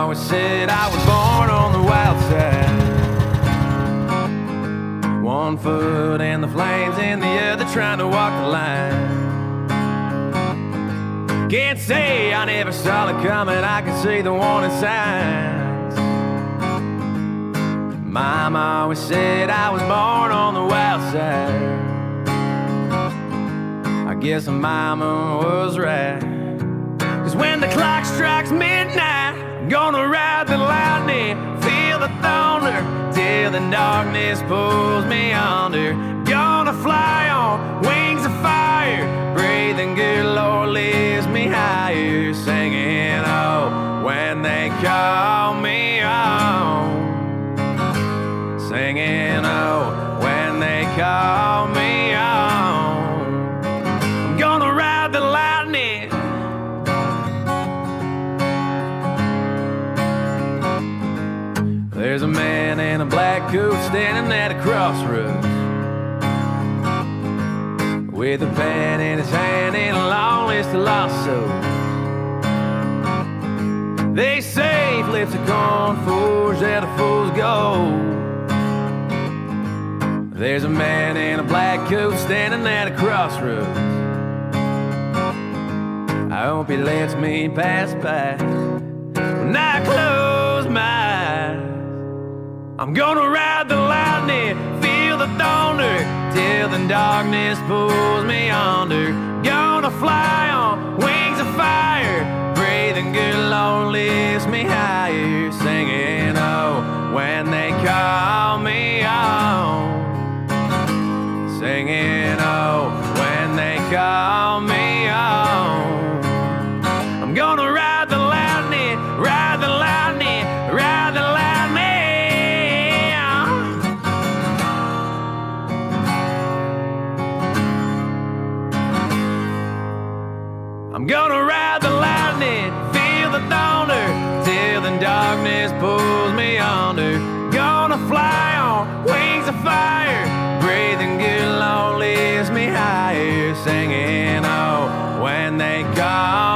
always said I was born on the wild side. One foot in the flames and the other trying to walk the line. Can't say I never saw it coming, I can see the warning signs. Mama always said I was born on the wild side. I guess Mama was right. 'Cause when the clock strikes midnight, I'm gonna ride the lightning, feel the thunder, till the darkness pulls me under. Gonna fly on wings of fire, breathing good, Lord lifts me higher. Singing, oh, when they call me home. Singing, oh, when they call me home. I'm gonna ride the lightning. There's a man in a black coat standing at a crossroads, with a pen in his hand and a long list of lost souls. They say flips a coin, forge that a fool's gold. There's a man in a black coat standing at a crossroads. I hope he lets me pass by when I close my eyes. I'm gonna ride the lightning, feel the thunder, till the darkness pulls me under. Gonna fly on wings of fire, breathing good, Lord lifts me higher. Singing, oh, when they call me home. Singing, oh, when they call me home. I'm gonna ride the lightning, ride the lightning, ride the lightning. I'm gonna ride the lightning, feel the thunder, till the darkness pulls me under. Gonna fly on wings of fire, breathing good, Lord lifts me higher. Singing, oh, when they call